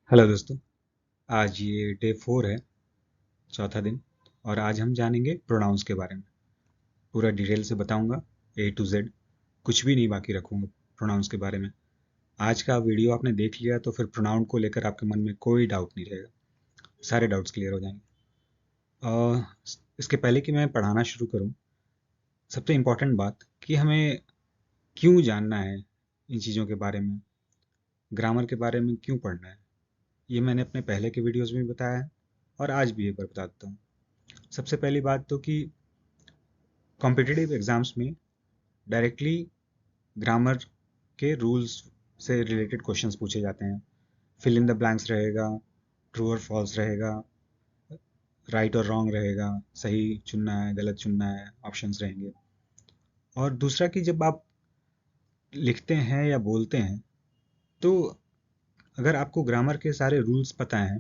Hello दोस्तों। आज ये डे 4 है, चौथा दिन। और आज हम जानेंगे प्रोनाउंस के बारे में। पूरा डिटेल से बताऊंगा, ए टू जेड। कुछ भी नहीं बाकी रखूंगा प्रोनाउंस के बारे में। आज का वीडियो आपने देख लिया तो फिर प्रोनाउन को लेकर आपके मन में कोई डाउट नहीं रहेगा। सारे डाउट्स क्लियर हो जाएंगे। अ, इसके पहले कि मैं पढ़ाना शुरू करूं, सबसे इम्पोर्टेंट बात कि हमें क्यों जानना है इन चीज़ों के बारे में, ग्रामर के बारे में क्यों पढ़ना है। ये मैंने अपने पहले के वीडियोज़ में भी बताया है और आज भी एक बार बता देता हूँ। सबसे पहली बात तो कि कॉम्पिटिटिव एग्जाम्स में डायरेक्टली ग्रामर के रूल्स से रिलेटेड क्वेश्चंस पूछे जाते हैं। फिल इन द ब्लैंक्स रहेगा, ट्रू और फॉल्स रहेगा, राइट और रॉन्ग रहेगा, सही चुनना है गलत चुनना है, ऑप्शंस रहेंगे। और दूसरा कि जब आप लिखते हैं या बोलते हैं तो अगर आपको ग्रामर के सारे रूल्स पता हैं,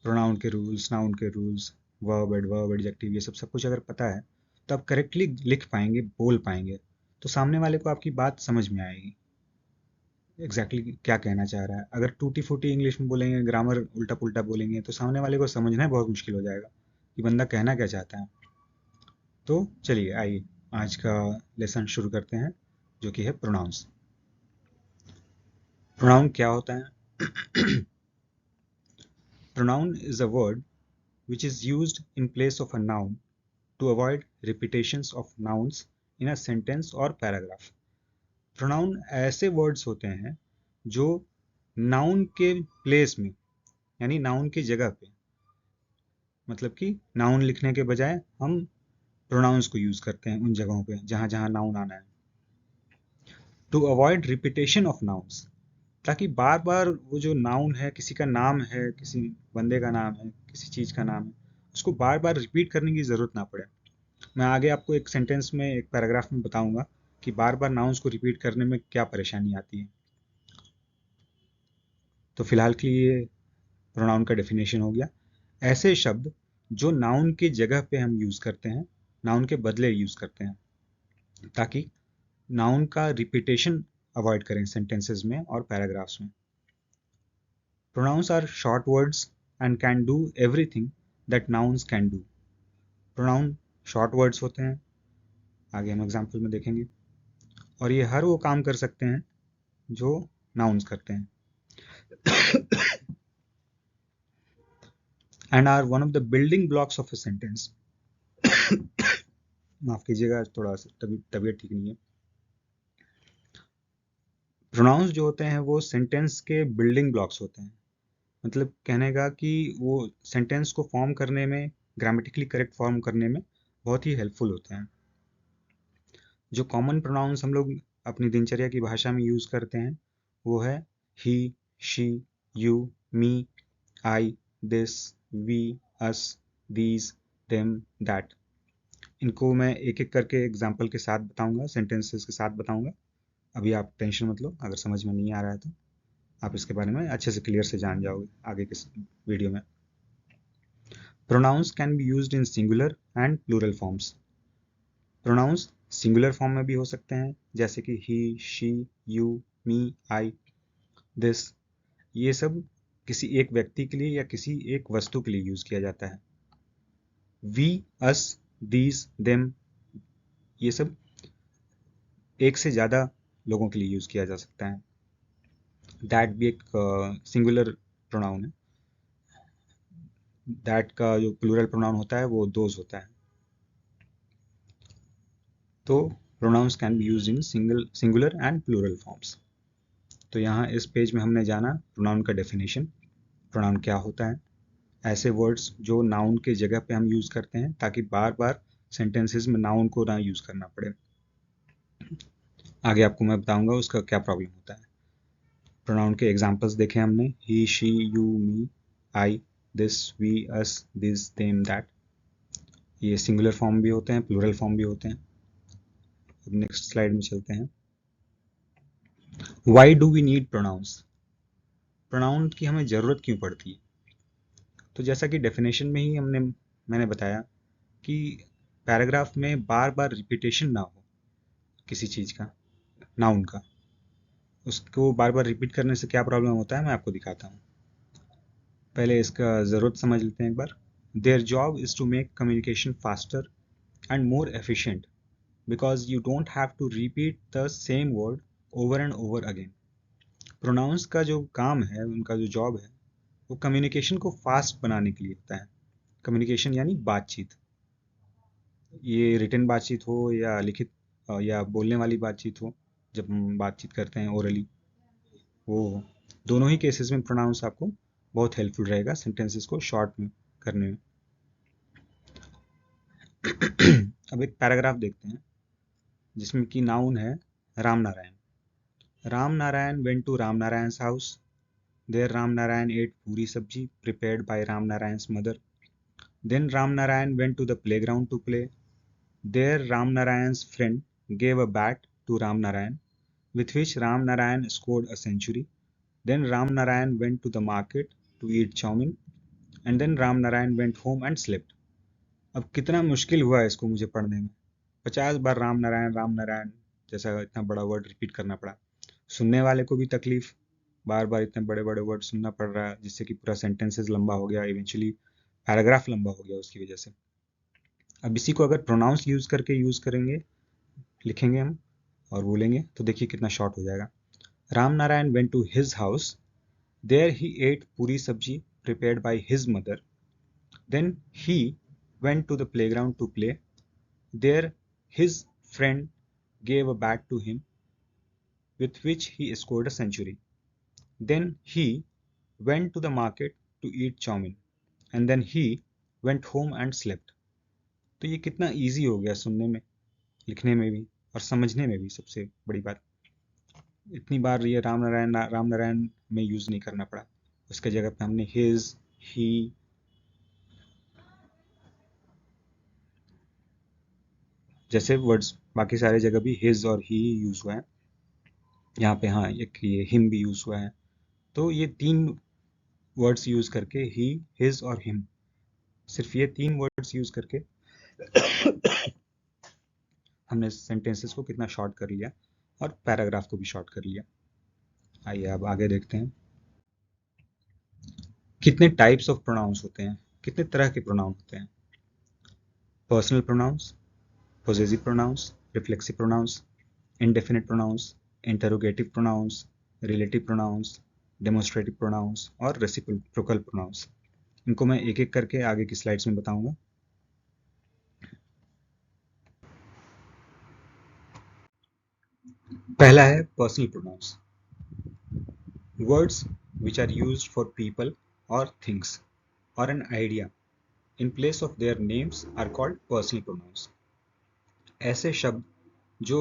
प्रोनाउन के रूल्स, नाउन के रूल्स, वर्ब एडजेक्टिव, ये सब सब कुछ अगर पता है तो आप करेक्टली लिख पाएंगे, बोल पाएंगे। तो सामने वाले को आपकी बात समझ में आएगी, एग्जैक्टली क्या कहना चाह रहा है। अगर टूटी फूटी इंग्लिश में बोलेंगे, ग्रामर उल्टा पुल्टा बोलेंगे तो सामने वाले को समझना बहुत मुश्किल हो जाएगा कि बंदा कहना क्या चाहता है। तो चलिए आइए आज का लेसन शुरू करते हैं, जो कि है प्रोनाउंस। प्रोनाउन क्या होता है? Pronoun is a word which is used in place of a noun to avoid repetitions of nouns in a sentence or paragraph. Pronoun ऐसे वर्ड्स होते हैं जो नाउन के प्लेस में, यानी नाउन की जगह पे, मतलब कि नाउन लिखने के बजाय हम प्रोनाउंस को यूज करते हैं उन जगहों पे जहां जहां नाउन आना है। To avoid repetition of nouns, ताकि बार बार वो जो नाउन है, किसी का नाम है, किसी बंदे का नाम है, किसी चीज का नाम है, उसको बार बार रिपीट करने की जरूरत ना पड़े। मैं आगे आपको एक सेंटेंस में, एक पैराग्राफ में बताऊंगा कि बार बार नाउन्स को रिपीट करने में क्या परेशानी आती है। तो फिलहाल के लिए प्रोनाउन का डेफिनेशन हो गया। ऐसे शब्द जो नाउन की जगह पे हम यूज करते हैं, नाउन के बदले यूज करते हैं, ताकि नाउन का रिपीटेशन अवॉइड करें सेंटेंसेस में और पैराग्राफ्स में। Pronouns are short words and can do everything that nouns can do. Pronoun short words होते हैं, आगे हम एग्जाम्पल में देखेंगे, और ये हर वो काम कर सकते हैं जो नाउन्स करते हैं, and are one of the building blocks of a sentence. माफ कीजिएगा, थोड़ा सा तबीयत ठीक नहीं है। प्रोनाउंस जो होते हैं वो सेंटेंस के बिल्डिंग ब्लॉक्स होते हैं। मतलब कहने का कि वो सेंटेंस को फॉर्म करने में, ग्रामेटिकली करेक्ट फॉर्म करने में बहुत ही हेल्पफुल होते हैं। जो कॉमन प्रोनाउंस हम लोग अपनी दिनचर्या की भाषा में यूज करते हैं वो है he, she, you, me, I, this, we, us, these, them, that. इनको मैं एक एक करके एग्जाम्पल के साथ बताऊंगा, सेंटेंसेस के साथ बताऊंगा। अभी आप टेंशन मत लो, अगर समझ में नहीं आ रहा है तो आप इसके बारे में अच्छे से क्लियर से जान जाओगे आगे के वीडियो में। Pronouns can be used in singular and plural forms. Pronouns singular form में भी हो सकते हैं, जैसे कि he, she, you, me, I, this. ये सब किसी एक व्यक्ति के लिए या किसी एक वस्तु के लिए यूज किया जाता है। वी, अस, दीज, देम, ये सब एक से ज्यादा लोगों के लिए यूज किया जा सकता है। दैट भी एक सिंगुलर प्रोनाउन है। दैट का जो प्लूरल प्रोनाउन होता है वो दोज होता है। तो pronouns can be used in singular and plural forms. तो यहाँ इस पेज में हमने जाना प्रोनाउन का डेफिनेशन, प्रोनाउन क्या होता है, ऐसे वर्ड्स जो नाउन के जगह पे हम यूज करते हैं ताकि बार बार सेंटेंसेस में नाउन को ना यूज करना पड़े। आगे आपको मैं बताऊंगा उसका क्या प्रॉब्लम होता है। प्रोनाउन के एग्जांपल्स देखे हमने, he, she, you, me, I, this, we, us, this, them, that. ये सिंगुलर फॉर्म भी होते हैं, प्लूरल फॉर्म भी होते हैं। अब नेक्स्ट स्लाइड में चलते हैं। Why do we need pronouns? Pronoun की हमें ज़रूरत क्यों पड़ती है? तो जैसा कि डेफिनेशन में ही मैंने बताया कि पैराग्राफ में बार बार रिपीटेशन ना हो किसी चीज़ का, नाउन का, उसको बार बार रिपीट करने से क्या प्रॉब्लम होता है मैं आपको दिखाता हूँ। पहले इसका ज़रूरत समझ लेते हैं एक बार। Their job is to make communication faster and more efficient because you don't have to repeat the same word over and over again. Pronouns का जो काम है, उनका जो जॉब है, वो कम्युनिकेशन को फास्ट बनाने के लिए होता है। कम्युनिकेशन यानी बातचीत, ये रिटन बातचीत हो या लिखित या बोलने वाली बातचीत हो, जब हम बातचीत करते हैं ओरली, वो दोनों ही केसेस में प्रोनाउंस आपको बहुत हेल्पफुल रहेगा सेंटेंसेस को शॉर्ट में करने में। अब एक पैराग्राफ देखते हैं जिसमें कि नाउन है Ram Narayan. Ram Narayan went to Ram Narayan's house. There Ram Narayan ate puri sabzi prepared by Ram Narayan's mother. Then Ram Narayan went to the playground to play. There Ram Narayan's friend gave a bat to Ram Narayan, with which Ram Narayan scored a century. Then Ram Narayan went to the market to eat chowmin, and then Ram Narayan went home and slept. अब कितना मुश्किल हुआ है इसको मुझे पढ़ने में। 50 बार राम नारायण जैसा इतना बड़ा वर्ड रिपीट करना पड़ा। सुनने वाले को भी तकलीफ, बार बार इतने बड़े बड़े वर्ड सुनना पड़ रहा है, जिससे कि पूरा सेंटेंसेस लंबा हो गया, इवेंचुअली पैराग्राफ लंबा हो गया उसकी वजह से। अब इसी को अगर प्रोनाउंस यूज करके यूज करेंगे, लिखेंगे हम और बोलेंगे, तो देखिए कितना शॉर्ट हो जाएगा। Ram Narayan went to his house. There he ate puri sabzi prepared by his mother. Then he went to the playground to play. There his friend gave a bat to him, with which he scored a century. Then he went to the market to eat chowmin, and then he went home and slept. तो ये कितना easy हो गया सुनने में, लिखने में भी और समझने में भी। सबसे बड़ी बात, इतनी बार ये राम नारायण में यूज नहीं करना पड़ा। उसके जगह पे हमने हिज, ही, जैसे वर्ड्स बाकी सारे जगह भी हिज और ही यूज हुआ है। यहाँ पे हाँ एक ये हिम भी यूज हुआ है। तो ये 3 वर्ड्स यूज करके, ही, हिज और हिम, सिर्फ ये 3 वर्ड्स यूज करके हमने सेंटेंसेस को कितना शॉर्ट कर लिया और पैराग्राफ को भी शॉर्ट कर लिया। आइए अब आगे देखते हैं कितने टाइप्स ऑफ प्रोनाउंस होते हैं, कितने तरह के प्रोनाउन होते हैं। Personal pronouns, possessive pronouns, reflexive pronouns, indefinite pronouns, interrogative pronouns, relative pronouns, demonstrative pronouns और reciprocal pronouns। इनको मैं एक एक करके आगे की स्लाइड्स में बताऊंगा। पहला है personal pronouns. Words which are used for people or things or an idea in place of their names are called personal pronouns। ऐसे शब्द जो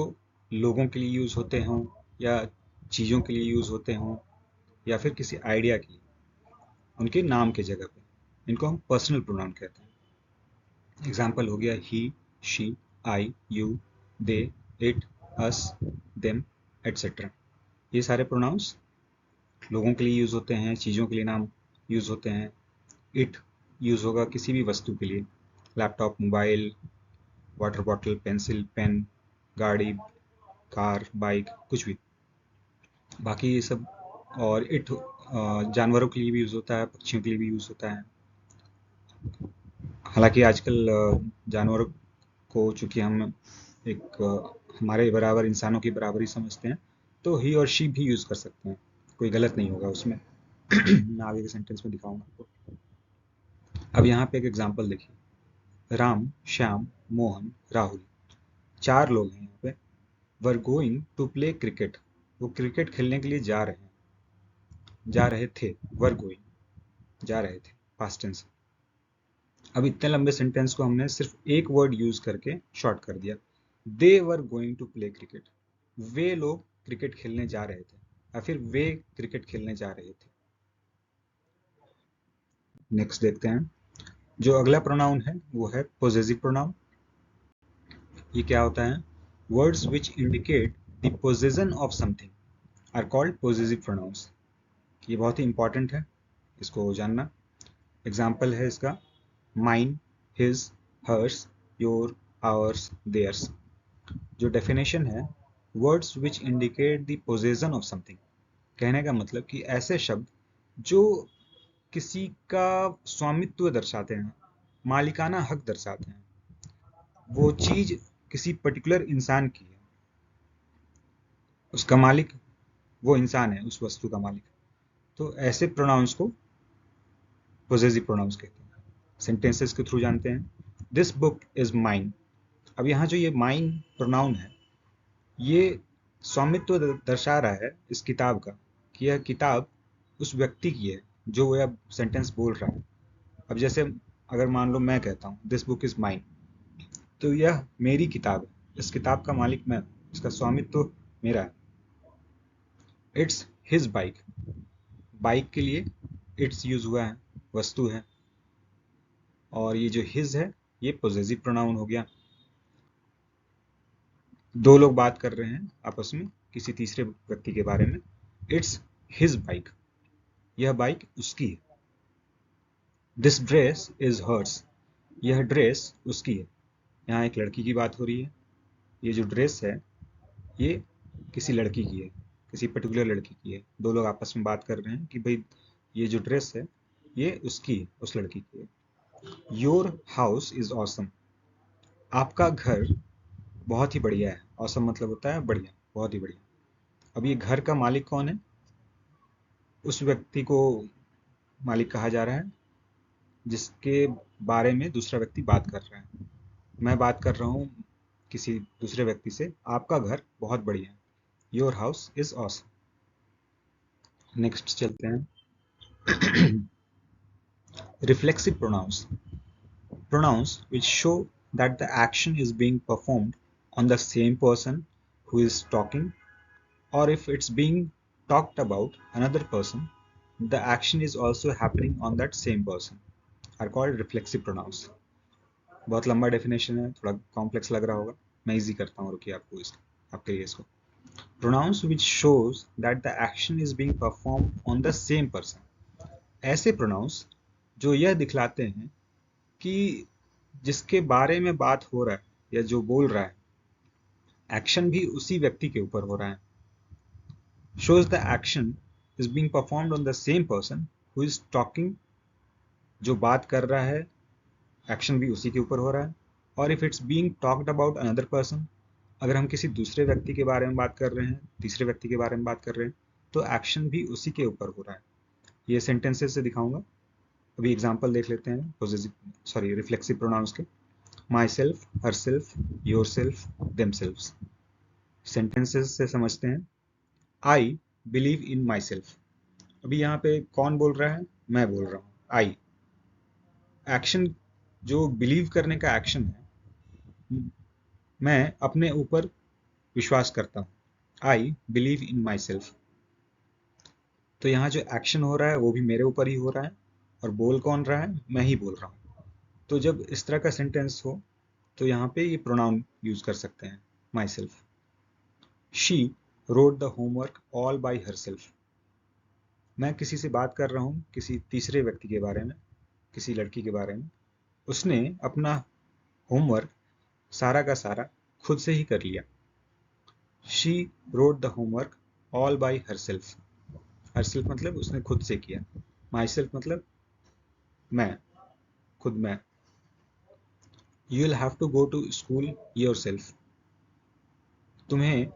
लोगों के लिए यूज होते हों या चीज़ों के लिए यूज होते हों या फिर किसी आइडिया के लिए, उनके नाम के जगह पे, इनको हम पर्सनल प्रोनाउन कहते हैं। एग्जाम्पल हो गया he, she, I, you, they, it, us, them, etcetera. ये सारे प्रोनाउंस लोगों के लिए यूज होते हैं, चीज़ों के लिए नाम यूज होते हैं। इट यूज होगा किसी भी वस्तु के लिए, laptop, mobile, water bottle, pencil, pen, गाड़ी, कार, बाइक, कुछ भी। बाकी ये सब, और इट जानवरों के लिए भी यूज होता है, पक्षियों के लिए भी यूज होता है। हालांकि आजकल जानवरों को चूंकि हम एक हमारे बराबर, इंसानों की बराबरी समझते हैं, तो ही और शी भी यूज कर सकते हैं, कोई गलत नहीं होगा उसमें। मैं आगे के सेंटेंस में दिखाऊंगा आपको। अब यहाँ पे एक एग्जांपल देखिए। राम, श्याम, मोहन, राहुल, 4 लोग हैं यहाँ पे। Were going to play cricket, वो क्रिकेट खेलने के लिए जा रहे हैं, जा रहे थे, वर गोइंग, जा रहे थे, पास्ट टेंस। अब इतने लंबे सेंटेंस को हमने सिर्फ एक वर्ड यूज करके शॉर्ट कर दिया। They were going to play cricket, वे लोग क्रिकेट खेलने जा रहे थे, या फिर वे क्रिकेट खेलने जा रहे थे। नेक्स्ट देखते हैं, जो अगला प्रोनाउन है वो है पोजेसिव प्रोनाउन। ये क्या होता है? Words which indicate the possession of something are called possessive pronouns. ये बहुत ही इंपॉर्टेंट है, इसको जानना। एग्जाम्पल है इसका mine, his, hers, your, ours, theirs. जो डेफिनेशन है, words which indicate the possession of something, कहने का मतलब कि ऐसे शब्द जो किसी का स्वामित्व दर्शाते हैं, मालिकाना हक दर्शाते हैं। वो चीज किसी पर्टिकुलर इंसान की है, उसका मालिक वो इंसान है, उस वस्तु का मालिक। तो ऐसे प्रोनाउंस को पोजेसिव प्रोनाउंस कहते हैं। सेंटेंसेस के थ्रू जानते हैं। This book is mine. अब यहाँ जो ये माइन प्रोनाउन है, ये स्वामित्व दर्शा रहा है इस किताब का, कि यह किताब उस व्यक्ति की है जो यह सेंटेंस बोल रहा है। अब जैसे अगर मान लो मैं कहता हूँ दिस बुक इज माइन, तो यह मेरी किताब है, इस किताब का मालिक मैं हूँ, इसका स्वामित्व मेरा है। It's his bike. बाइक के लिए इट्स यूज हुआ है, वस्तु है। और ये जो हिज है, ये पोजेसिव प्रोनाउन हो गया। दो लोग बात कर रहे हैं आपस में किसी तीसरे व्यक्ति के बारे में। इट्स हिज बाइक, यह बाइक उसकी है। दिस ड्रेस इज हर्स, यह ड्रेस उसकी है। यहाँ एक लड़की की बात हो रही है। ये जो ड्रेस है, ये किसी लड़की की है, किसी पर्टिकुलर लड़की की है। दो लोग आपस में बात कर रहे हैं कि भाई ये जो ड्रेस है, ये उसकी है, उस लड़की की है। योर हाउस इज ऑसम, आपका घर बहुत ही बढ़िया है। ऑसम मतलब होता है बढ़िया, बहुत ही बढ़िया। अब ये घर का मालिक कौन है? उस व्यक्ति को मालिक कहा जा रहा है जिसके बारे में दूसरा व्यक्ति बात कर रहा है। मैं बात कर रहा हूँ किसी दूसरे व्यक्ति से, आपका घर बहुत बढ़िया है। Your house is awesome. Next चलते हैं। Reflexive pronouns, pronouns which show that the action is being performed on the same person who is talking, or if it's being talked about another person, the action is also happening on that same person, are called reflexive pronouns. बहुत लंबा definition है, थोड़ा complex लग रहा होगा, मैं easy करता हूँ, रुकिए आपको इसको, आपके लिए इसको। pronouns which shows that the action is being performed on the same person, ऐसे pronouns जो यह दिखलाते हैं कि जिसके बारे में बात हो रहा है या जो बोल रहा है, एक्शन भी उसी व्यक्ति के ऊपर हो रहा है। shows the action is being performed on the same person who is talking, जो बात कर रहा है एक्शन भी उसी के ऊपर हो रहा है। और if it's being talked about another person, अगर हम किसी दूसरे व्यक्ति के बारे में बात कर रहे हैं, तीसरे व्यक्ति के बारे में बात कर रहे हैं, तो एक्शन भी उसी के ऊपर हो रहा है। ये सेंटेंसेस से दिखाऊंगा। अभी एग्जांपल देख लेते हैं पॉजिटिव सॉरी रिफ्लेक्सिव प्रोनाउंस के। My self, her self, your self, them self. Sentences से समझते हैं। आई बिलीव इन माई सेल्फ, अभी यहाँ पे कौन बोल रहा है? मैं बोल रहा हूँ, आई। एक्शन जो बिलीव करने का एक्शन है, मैं अपने ऊपर विश्वास करता हूँ। I believe in my self. तो यहाँ जो एक्शन हो रहा है वो भी मेरे ऊपर ही हो रहा है, और बोल कौन रहा है? मैं ही बोल रहा हूँ। तो जब इस तरह का सेंटेंस हो तो यहाँ पे ये प्रोनाउन यूज कर सकते हैं, my self. She road the homework all by her self, मैं किसी से बात कर रहा हूँ किसी तीसरे व्यक्ति के बारे में, किसी लड़की के बारे में। उसने अपना होमवर्क सारा का सारा खुद से ही कर लिया। She road the homework all by her self. Her self मतलब उसने खुद से किया। माई सेल्फ मतलब मैं, खुद मैं। You will have to go to school yourself, तुम्हें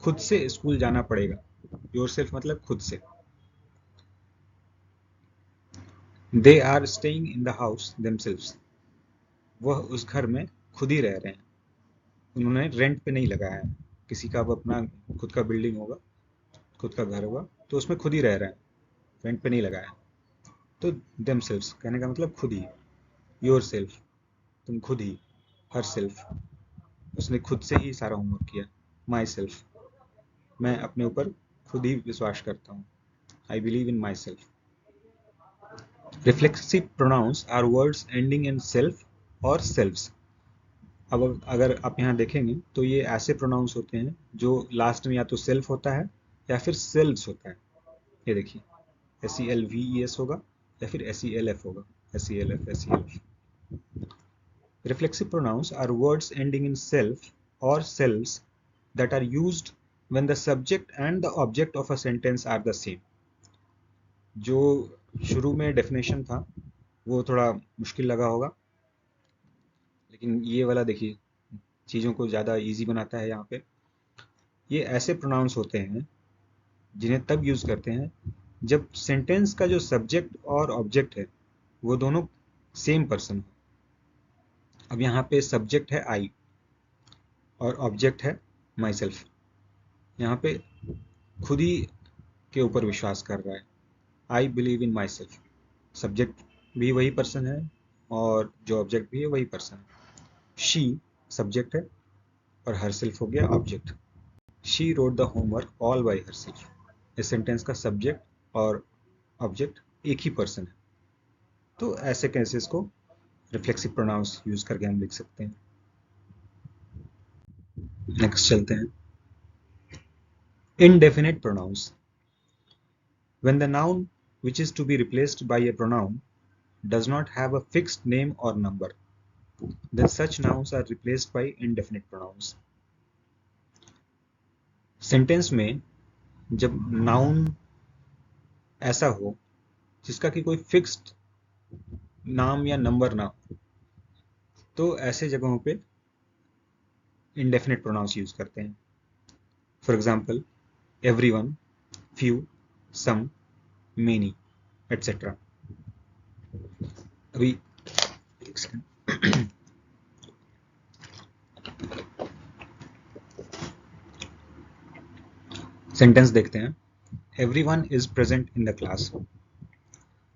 खुद से स्कूल जाना पड़ेगा। योर सेल्फ मतलब खुद से। They are staying in the house themselves, वह उस घर में खुद ही रह रहे हैं, उन्होंने रेंट पे नहीं लगाया है। किसी का अब अपना खुद का बिल्डिंग होगा, खुद का घर होगा, तो उसमें खुद ही रह रहे हैं, रेंट पे नहीं लगाया। तो देमसेल्व्स कहने का मतलब खुद ही। योर सेल्फ तुम खुद ही। हर सेल्फ उसने खुद से ही सारा होमवर्क किया। माई सेल्फ मैं अपने ऊपर खुद ही विश्वास करता हूँ। I believe in myself. Reflexive pronouns are words ending in self और सेल्व्स। अब अगर आप यहाँ देखेंगे तो ये ऐसे प्रोनाउंस होते हैं जो लास्ट में या तो सेल्फ होता है या फिर सेल्व्स होता है। ये देखिए, SELVES होगा या फिर SELF होगा, SELF SELF। Reflexive pronouns are words ending in self or selves that are used when the subject and the object of a sentence are the same. जो शुरू में डेफिनेशन था, वो थोड़ा मुश्किल लगा होगा, लेकिन ये वाला देखिए चीज़ों को ज़्यादा इजी बनाता है। यहाँ पे ये ऐसे प्रोनाउंस होते हैं जिन्हें तब यूज़ करते हैं जब सेंटेंस का जो सब्जेक्ट और ऑब्जेक्ट है वो दोनों सेम पर्सन हो। अब यहाँ पे सब्जेक्ट है आई और ऑब्जेक्ट है माई सेल्फ। यहाँ पे खुद ही के ऊपर विश्वास कर रहा है, आई believe in my self. Subject भी वही पर्सन है और जो ऑब्जेक्ट भी है वही पर्सन है। शी सब्जेक्ट है और हर सेल्फ हो गया object. She wrote the homework all by her self. इस सेंटेंस का सब्जेक्ट और ऑब्जेक्ट एक ही पर्सन है। तो ऐसे केसेस को रिफ्लेक्सिव प्रोनाउंस यूज करके हम लिख सकते हैं। नेक्स्ट चलते हैं, indefinite pronouns. When the noun which is to be replaced by a pronoun does not have a fixed name or number, then such nouns are replaced by indefinite pronouns. Sentence में जब noun ऐसा हो जिसका कि कोई fixed नाम या number ना हो, तो ऐसे जगहों पे इंडेफिनिट प्रोनाउंस यूज करते हैं। For example everyone, few, some, many, etcetera. अभी एक सेकंड। सेंटेंस देखते हैं, everyone is present in the class.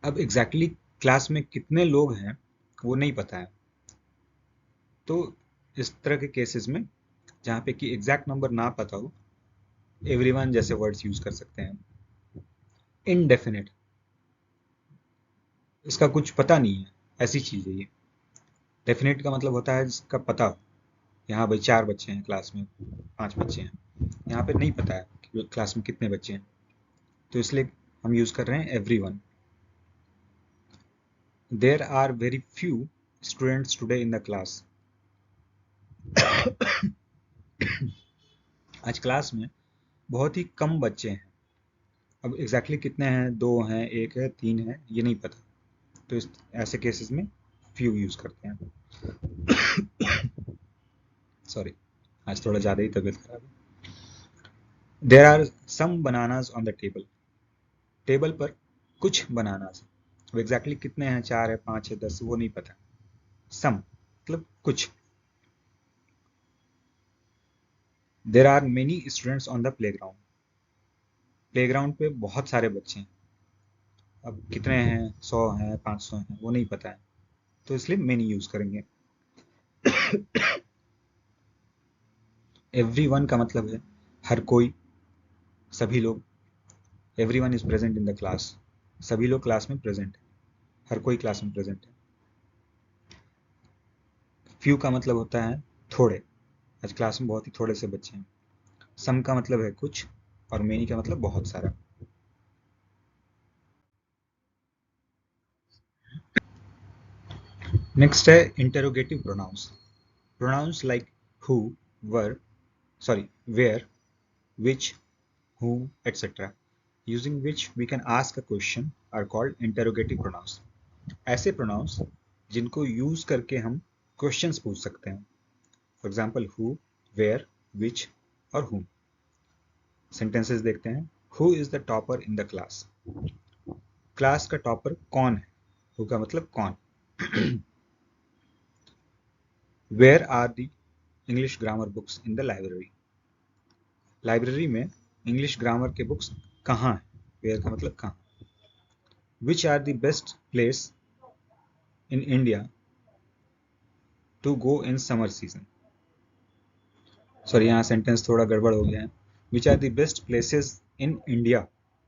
अब एग्जैक्टली क्लास में कितने लोग हैं वो नहीं पता है, तो इस तरह के केसेस में जहाँ पे कि एग्जैक्ट नंबर ना पता हो, एवरीवन जैसे वर्ड्स यूज कर सकते हैं। इनडेफिनिट, इसका कुछ पता नहीं है, ऐसी चीज है ये। डेफिनेट का मतलब होता है जिसका पता हो। यहाँ भाई 4 बच्चे हैं क्लास में, 5 बच्चे हैं, यहाँ पे नहीं पता है कि क्लास में कितने बच्चे हैं, तो इसलिए हम यूज कर रहे हैं everyone. There are very few students today in the class. आज क्लास में बहुत ही कम बच्चे हैं। अब एग्जैक्टली कितने हैं, 2 हैं, 1 है, 3 है, ये नहीं पता, तो इस ऐसे केसेस में फ्यू यूज करते हैं। सॉरी, आज थोड़ा ज़्यादा ही तबीयत खराब है। There are some bananas on the table. Table पर कुछ बनानाज। अब एग्जैक्टली कितने हैं, 4 है, 5 है, 10, वो नहीं पता। सम मतलब कुछ। There are many students on the playground. Playground पे बहुत सारे बच्चे हैं। अब कितने हैं, 100 हैं, 500 हैं, वो नहीं पता है, तो इसलिए मेनी यूज करेंगे। एवरीवन का मतलब है हर कोई, सभी लोग। Everyone is present in the class, सभी लोग क्लास में प्रेजेंट है, हर कोई क्लास में प्रेजेंट है। फ्यू का मतलब होता है थोड़े, आज क्लास में बहुत ही थोड़े से बच्चे हैं। सम का मतलब है कुछ, और मेनी का मतलब बहुत सारा। नेक्स्ट है interrogative pronouns. Pronouns like who, where, sorry where, which, whom, etc. using which we can ask a question are called interrogative pronouns. ऐसे pronouns जिनको यूज करके हम क्वेश्चंस पूछ सकते हैं। For example who, where, which और whom। Sentences देखते हैं। Who is the topper in the class. Class का टॉपर कौन है, हु का मतलब कौन। Where are the English grammar books in the library. Library में इंग्लिश ग्रामर के बुक्स कहाँ हैं, वेयर का मतलब कहाँ। Which are the best place in India to go in summer season. Sorry, यहाँ सेंटेंस थोड़ा गड़बड़ हो गया है। Which are the best places in India,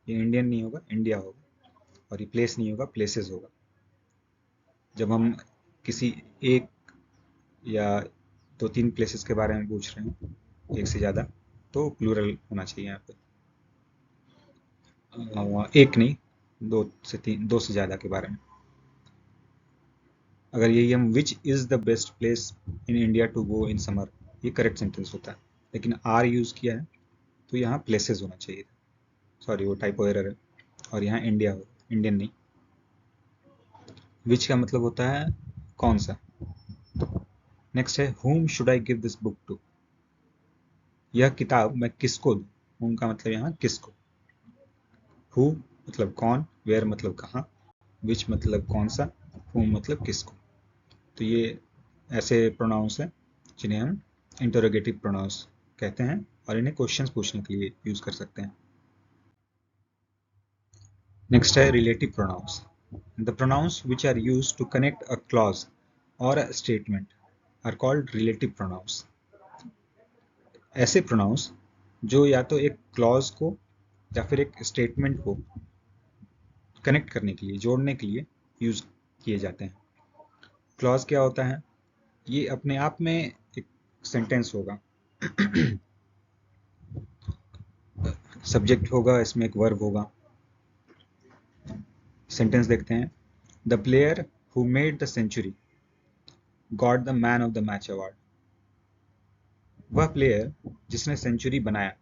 ये इंडियन नहीं होगा, इंडिया होगा, और ये प्लेस नहीं होगा, प्लेसेस होगा। जब हम किसी एक या 2-3 प्लेसेस के बारे में पूछ रहे हैं, एक से ज़्यादा, तो प्लूरल होना चाहिए यहाँ पे। एक नहीं, 2 से 3, 2 से ज़्यादा के बारे में। अगर यही हम which is the best place in India to go in summer, ये करेक्ट सेंटेंस होता है, लेकिन आर यूज़ किया है तो यहाँ प्लेसेस होना चाहिए था। सॉरी, वो टाइपो एरर है, और यहाँ इंडिया हो, इंडियन नहीं। विच का मतलब होता है कौन सा। नेक्स्ट है whom should I give this book to, यह किताब मैं किसको दूं। whom का मतलब यहाँ किसको। who मतलब कौन, where मतलब कहाँ, which मतलब कौन सा, whom मतलब किसको। तो ये ऐसे प्रोनाउंस हैं जिन्हें हम इंटरोगेटिव प्रोनाउंस कहते हैं और इन्हें क्वेश्चंस पूछने के लिए यूज कर सकते हैं। नेक्स्ट है relative pronouns. The pronouns which are used to connect a clause और a statement are called relative pronouns. ऐसे प्रोनाउंस जो या तो एक क्लॉज को या फिर एक स्टेटमेंट को कनेक्ट करने के लिए, जोड़ने के लिए यूज किए जाते हैं। क्लॉज क्या होता है, ये अपने आप में एक सेंटेंस होगा, सब्जेक्ट होगा, इसमें एक वर्ब होगा। सेंटेंस देखते हैं। The player who made the century got the man of the match award. वह प्लेयर जिसने सेंचुरी बनाया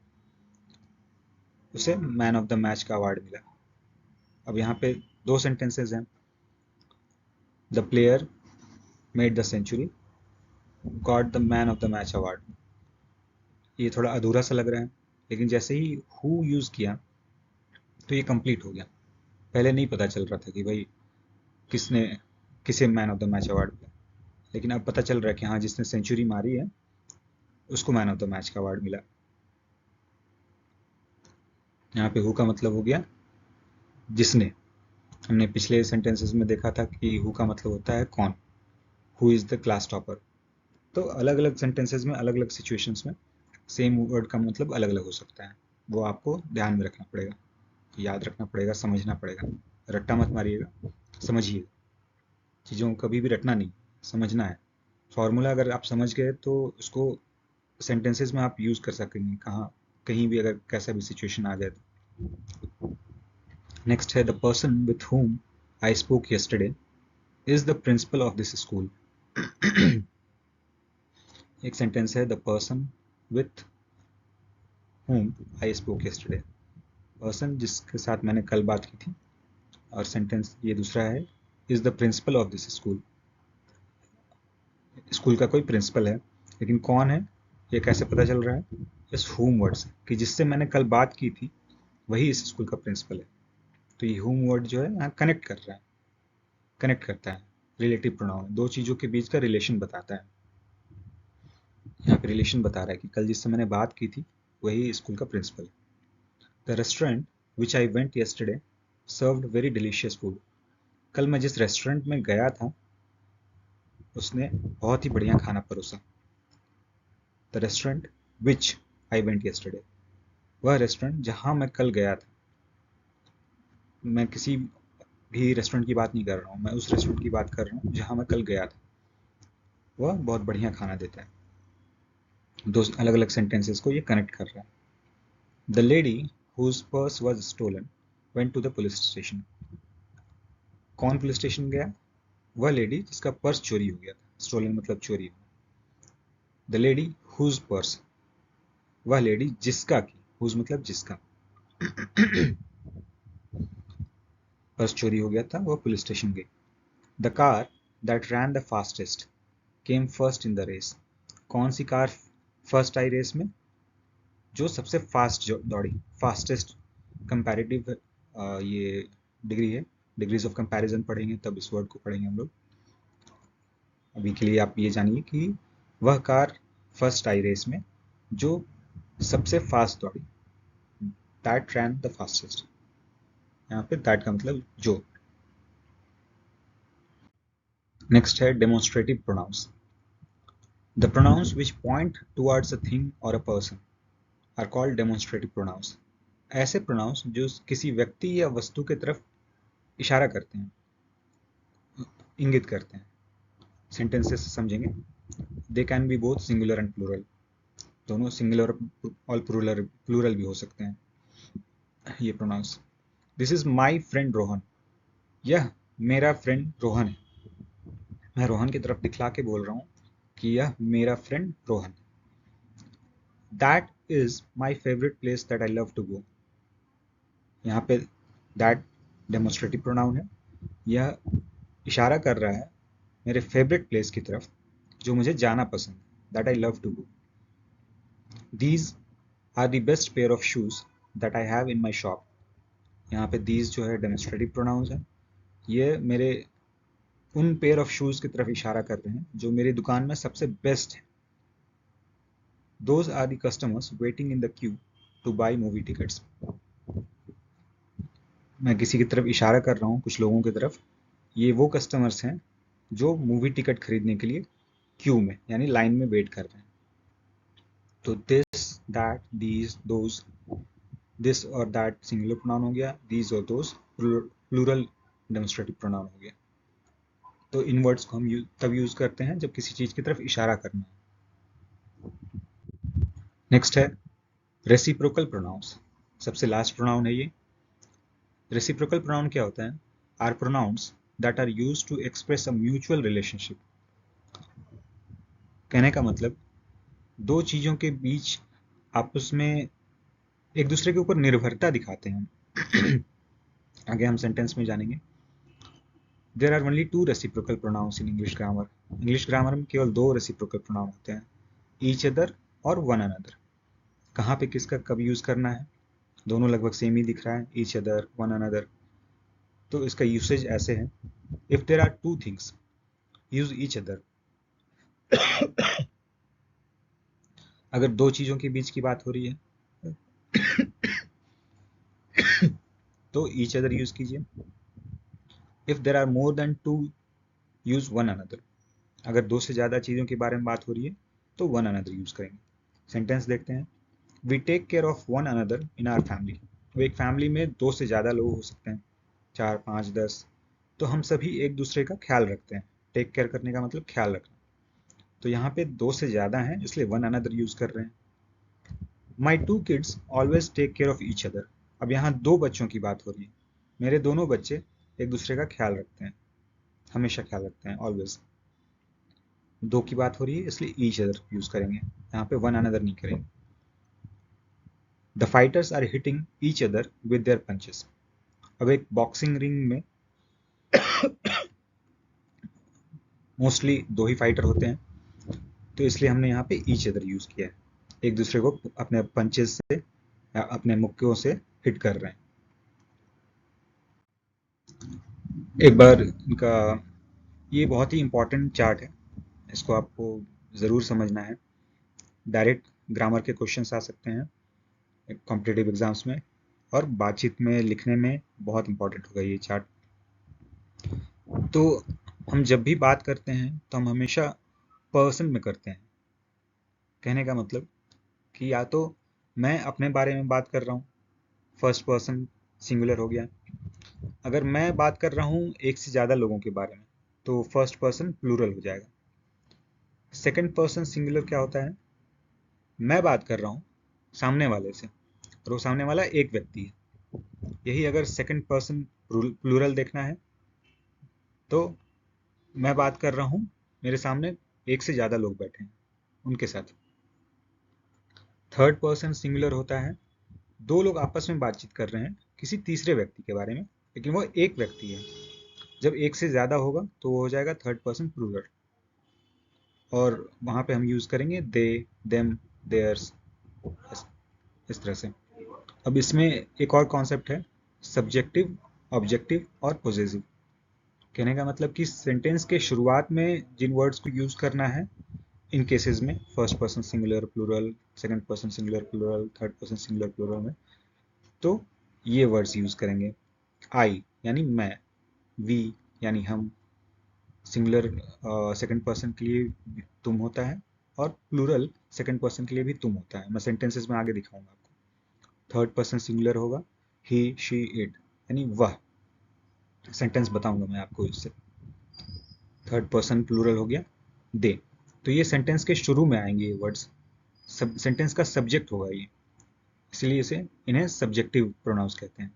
उसे मैन ऑफ द मैच का अवार्ड मिला। अब यहाँ पे दो सेंटेंसेस हैं। The player made the century got the man of the match award. ये थोड़ा अधूरा सा लग रहा है, लेकिन जैसे ही हु यूज किया तो ये कंप्लीट हो गया। पहले नहीं पता चल रहा था कि भाई किसने किसे man of the match award मिला, लेकिन अब पता चल रहा है कि हाँ, जिसने सेंचुरी मारी है उसको मैन ऑफ द मैच का अवार्ड मिला। यहाँ पे हु का मतलब हो गया जिसने। हमने पिछले सेंटेंसेस में देखा था कि हु का मतलब होता है कौन, who is the class topper. तो अलग अलग सेंटेंसेस में, अलग अलग सिचुएशंस में सेम वर्ड का मतलब अलग अलग हो सकता है। वो आपको ध्यान में रखना पड़ेगा, याद रखना पड़ेगा, समझना पड़ेगा। रट्टा मत मारिएगा, समझिए। चीज़ों को कभी भी रटना नहीं, समझना है। फॉर्मूला अगर आप समझ गए तो उसको सेंटेंसेस में आप यूज कर सकेंगे, कहाँ कहीं भी अगर कैसा भी सिचुएशन आ जाए तो। नेक्स्ट है the person with whom I spoke yesterday is the principle of this school. एक सेंटेंस है the person with whom I spoke yesterday, person जिसके साथ मैंने कल बात की थी। और सेंटेंस ये दूसरा है is the principle of this school, school का कोई प्रिंसिपल है, लेकिन कौन है ये कैसे पता चल रहा है, इस whom वर्ड से, कि जिससे मैंने कल बात की थी वही इस स्कूल का प्रिंसिपल है। तो ये whom वर्ड जो है यहाँ कनेक्ट कर रहा है, कनेक्ट करता है। रिलेटिव प्रोनाउन दो चीज़ों के बीच का रिलेशन बताता है। यहाँ पे रिलेशन बता रहा है कि कल जिससे मैंने बात की थी वही स्कूल का प्रिंसिपल है। The restaurant which I went yesterday served very delicious food. कल मैं जिस रेस्टोरेंट में गया था उसने बहुत ही बढ़िया खाना परोसा। The restaurant which I went yesterday, वह रेस्टोरेंट जहाँ मैं कल गया था। मैं किसी भी रेस्टोरेंट की बात नहीं कर रहा हूँ, मैं उस रेस्टोरेंट की बात कर रहा हूँ जहाँ मैं कल गया था। वह बहुत बढ़िया खाना देता है। दो अलग अलग सेंटेंसेस को ये कनेक्ट कर रहा है। The lady whose purse was stolen went to the police station. कौन पुलिस स्टेशन गया, वह लेडी जिसका पर्स चोरी हो गया था। स्टोलन मतलब चोरी हो। द लेडी हुज पर्स, वह लेडी जिसका की, हुज मतलब जिसका, पर्स चोरी हो गया था, वह पुलिस स्टेशन गई। The car that ran the fastest came first in the race. कौन सी कार फर्स्ट आई रेस में, जो सबसे फास्ट जो दौड़ी। फास्टेस्ट कंपैरेटिव ये डिग्री है, डिग्रीज ऑफ कंपैरिजन पढ़ेंगे तब इस वर्ड को पढ़ेंगे हम लोग। अभी के लिए आप ये जानिए कि वह कार फर्स्ट आई रेस में जो सबसे फास्ट दौड़ी। दैट रैन द फास्टेस्ट, यहाँ पे दैट का मतलब जो। नेक्स्ट है demonstrative pronouns. The pronouns which point towards a thing और a person are called demonstrative pronouns. ऐसे प्रोनाउंस जो किसी व्यक्ति या वस्तु की तरफ इशारा करते हैं, इंगित करते हैं। सेंटेंसेस समझेंगे। They can be both singular and plural, दोनों सिंगुलर और प्लूरल भी हो सकते हैं ये pronouns. This is my friend Rohan, यह मेरा फ्रेंड रोहन है। मैं रोहन की तरफ दिखला के बोल रहा हूँ कि यह मेरा friend Rohan. That is my favourite place that I love to go. यहाँ पे दैट डेमोन्स्ट्रेटिव प्रोनाउन है। यह इशारा कर रहा है मेरे फेवरेट प्लेस की तरफ जो मुझे जाना पसंद है, that I love to go. These are the best pair of shoes that I have in my shop. यहाँ पे दीज जो है डेमोन्स्ट्रेटिव प्रोनाउंस है। ये मेरे उन पेयर ऑफ शूज की तरफ इशारा कर रहे हैं जो मेरी दुकान में सबसे बेस्ट है। Those are the customers waiting in the queue to buy movie tickets. मैं किसी की तरफ इशारा कर रहा हूँ, कुछ लोगों की तरफ। ये वो कस्टमर्स हैं जो मूवी टिकट खरीदने के लिए क्यू में यानी लाइन में वेट कर रहे हैं। तो this, that, these, those, this और दैट सिंगुलर प्रोनाउन हो गया, दीज और दोज प्लूरल डेमोन्स्ट्रेटिव प्रोनाउन हो गया। तो इन वर्ड्स को हम तब यूज करते हैं जब किसी चीज की तरफ इशारा करना है। नेक्स्ट है रेसिप्रोकल प्रोनाउंस। सबसे लास्ट प्रोनाउन है ये। रेसिप्रोकल प्रोनाउन क्या होता है? Are pronouns that are used to express a mutual relationship. कहने का मतलब दो चीजों के बीच आपस में एक दूसरे के ऊपर निर्भरता दिखाते हैं। आगे हम सेंटेंस में जानेंगे। There are only two reciprocal pronouns in English grammar. English grammar में केवल दो रेसिप्रोकल प्रोनाउन होते हैं, ईच अदर और वन अनदर। कहाँ पे किसका कब यूज करना है? दोनों लगभग सेम ही दिख रहा है, ईच अदर, वन अनदर। तो इसका यूसेज ऐसे है। If there are two things use each other. अगर दो चीजों के बीच की बात हो रही है तो ईच अदर यूज कीजिए। If there are more than two use one another. अगर दो से ज्यादा चीजों के बारे में बात हो रही है तो वन अनदर यूज करेंगे। सेंटेंस देखते हैं। We take care of one another in our family. तो एक फैमिली में दो से ज्यादा लोग हो सकते हैं, 4, 5, 10। तो हम सभी एक दूसरे का ख्याल रखते हैं। टेक केयर करने का मतलब ख्याल रखना। तो यहाँ पे दो से ज्यादा हैं इसलिए वन अनदर यूज कर रहे हैं। My two kids always take care of each other. अब यहाँ दो बच्चों की बात हो रही है। मेरे दोनों बच्चे एक दूसरे का ख्याल रखते हैं, हमेशा ख्याल रखते हैं, ऑलवेज। दो की बात हो रही है इसलिए ईच अदर यूज करेंगे, यहाँ पे वन अनदर नहीं करेंगे। The fighters are hitting each other with their punches. अब एक बॉक्सिंग रिंग में मोस्टली दो ही फाइटर होते हैं, तो इसलिए हमने यहाँ पे ईच अदर यूज किया है। एक दूसरे को अपने पंचेस से या अपने मुक्कों से हिट कर रहे हैं। एक बार इनका, ये बहुत ही इंपॉर्टेंट चार्ट है, इसको आपको ज़रूर समझना है। डायरेक्ट ग्रामर के क्वेश्चंस आ सकते हैं कॉम्पिटिटिव एग्जाम्स में, और बातचीत में लिखने में बहुत इंपॉर्टेंट होगा ये चार्ट। तो हम जब भी बात करते हैं तो हम हमेशा पर्सन में करते हैं। कहने का मतलब कि या तो मैं अपने बारे में बात कर रहा हूँ, फर्स्ट पर्सन सिंगुलर हो गया। अगर मैं बात कर रहा हूँ एक से ज़्यादा लोगों के बारे में तो फर्स्ट पर्सन प्लूरल हो जाएगा। सेकंड पर्सन सिंगुलर क्या होता है? मैं बात कर रहा हूँ सामने वाले से और वो सामने वाला एक व्यक्ति है। यही अगर सेकंड पर्सन प्लूरल देखना है तो मैं बात कर रहा हूँ, मेरे सामने एक से ज़्यादा लोग बैठे हैं, उनके साथ। थर्ड पर्सन सिंगुलर होता है दो लोग आपस में बातचीत कर रहे हैं किसी तीसरे व्यक्ति के बारे में, लेकिन वो एक व्यक्ति है। जब एक से ज़्यादा होगा तो वो हो जाएगा थर्ड पर्सन प्लूरल, और वहाँ पे हम यूज़ करेंगे दे, देम, देयर्स, इस तरह से। अब इसमें एक और कॉन्सेप्ट है, सब्जेक्टिव, ऑब्जेक्टिव और पोजेसिव। कहने का मतलब कि सेंटेंस के शुरुआत में जिन वर्ड्स को यूज करना है इन केसेस में, first person singular plural, second person singular plural, third person singular plural में, तो ये वर्ड्स यूज करेंगे। आई यानी मैं, वी यानी हम, सिंगुलर सेकंड पर्सन के लिए तुम होता है, और प्लूरल सेकंड पर्सन के लिए भी तुम होता है। मैं सेंटेंसेस में आगे दिखाऊंगा आपको। थर्ड पर्सन सिंगुलर होगा ही, शी, इट यानी वह। सेंटेंस बताऊंगा मैं आपको इससे। थर्ड पर्सन प्लूरल हो गया दे। तो ये सेंटेंस के शुरू में आएंगे ये वर्ड्स, सब सेंटेंस का सब्जेक्ट होगा ये, इसलिए इसे इन्हें सब्जेक्टिव प्रोनाउंस कहते हैं।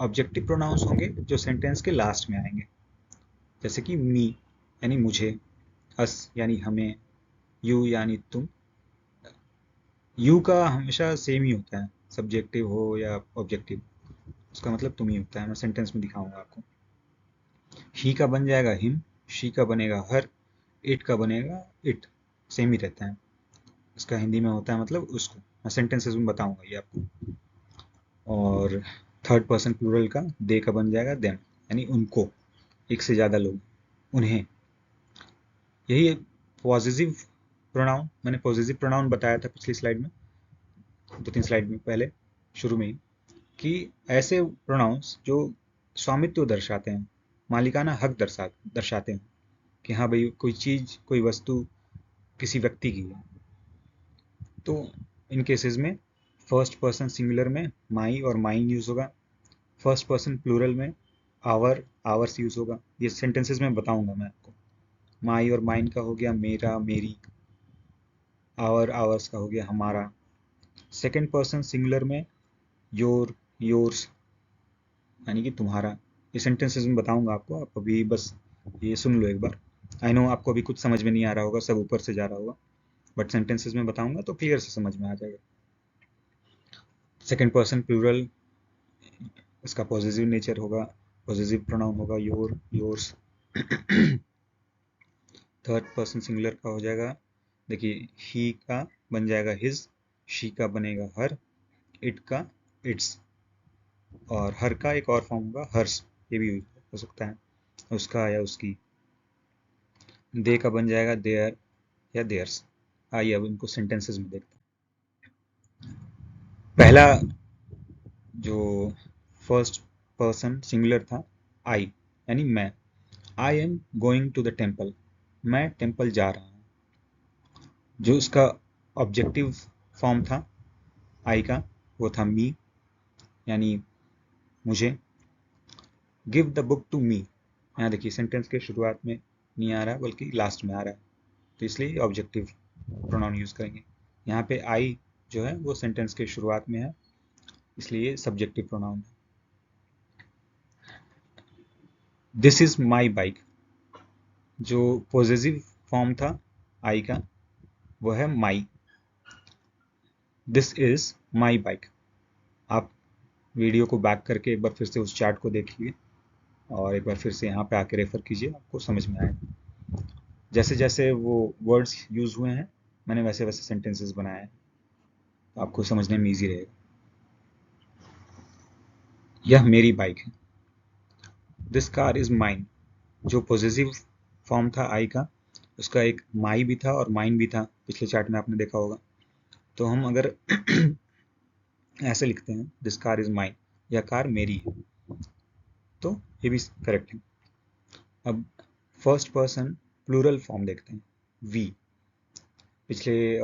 ऑब्जेक्टिव प्रोनाउंस होंगे जो सेंटेंस के लास्ट में आएंगे, जैसे कि मी यानी मुझे, अस यानी हमें, यू यानी तुम। यू का हमेशा सेम ही होता है, सब्जेक्टिव हो या ऑब्जेक्टिव, उसका मतलब तुम ही होता है। मैं सेंटेंस में दिखाऊंगा आपको। ही का बन जाएगा हिम, शी का बनेगा हर, इट का बनेगा इट। सेम ही रहता है, इसका हिंदी में होता है मतलब उसको। मैं सेंटेंसेस में बताऊंगा ये आपको। और थर्ड पर्सन प्लूरल का दे का बन जाएगा देम, यानी उनको, एक से ज़्यादा लोग, उन्हें। यही है पॉजिटिव प्रोनाउन। मैंने पॉजिटिव प्रोनाउन बताया था पिछली स्लाइड में, 2-3 स्लाइड में पहले, शुरू में ही, कि ऐसे प्रोनाउंस जो स्वामित्व दर्शाते हैं, मालिकाना हक दर्शाते हैं, कि हाँ भाई कोई चीज़, कोई वस्तु किसी व्यक्ति की है। तो इन केसेस में फर्स्ट पर्सन सिंगुलर में माई और माइन यूज होगा, फर्स्ट पर्सन प्लूरल में आवर, आवर्स यूज होगा। ये सेंटेंसेस में बताऊंगा मैं आपको। माई और माइन का हो गया मेरा, मेरी। आवर, आवर्स का हो गया हमारा। सेकंड पर्सन सिंगुलर में योर, योर्स, यानी कि तुम्हारा। ये सेंटेंसेस में बताऊंगा आपको, आप अभी बस ये सुन लो एक बार। आई नो आपको अभी कुछ समझ में नहीं आ रहा होगा, सब ऊपर से जा रहा होगा, बट सेंटेंसेस में बताऊंगा तो क्लियर से समझ में आ जाएगा। सेकंड पर्सन प्लूरल, इसका पॉजिटिव नेचर होगा, पॉजिटिव प्रोनाउन होगा your, yours. Third person singular का हो जाएगा, देखिए ही का बन जाएगा हिज, शी का बनेगा हर, इट का इट्स, और हर का एक और फॉर्म होगा हर्ष, ये भी हो सकता है, उसका या उसकी। दे का बन जाएगा देयर या देयर्स। आइए अब इनको सेंटेंसेस में देखते हैं। पहला जो फर्स्ट पर्सन सिंगुलर था, आई, यानी मैं। I am going to the temple, मैं टेम्पल जा रहा हूँ। जो उसका ऑब्जेक्टिव फॉर्म था आई का, वो था मी, यानी मुझे। Give the book to me, यहाँ देखिए सेंटेंस के शुरुआत में नहीं आ रहा है बल्कि लास्ट में आ रहा है, तो इसलिए ऑब्जेक्टिव प्रोनाउन यूज करेंगे। यहाँ पे आई जो है वो सेंटेंस के शुरुआत में है, इसलिए सब्जेक्टिव प्रोनाउन है। दिस इज माई बाइक, जो पॉजेसिव फॉर्म था आई का वो है my. This is my bike. आप वीडियो को बैक करके एक बार फिर से उस चार्ट को देखिए और एक बार फिर से यहाँ पे आके रेफर कीजिए, आपको समझ में आएगा। जैसे जैसे वो वर्ड्स यूज हुए हैं मैंने वैसे वैसे सेंटेंसेस बनाए हैं, तो आपको समझने में ईजी रहेगा। यह मेरी बाइक है। दिस कार इज माइन, जो पॉजिटिव फॉर्म था आई का, उसका एक माई भी था और माइन भी था, पिछले चार्ट में आपने देखा होगा। तो हम अगर ऐसे लिखते हैं दिस कार इज माइन, यह कार मेरी है, तो ये भी करेक्ट है। अब फर्स्ट पर्सन प्लूरल फॉर्म देखते हैं, वी। पिछले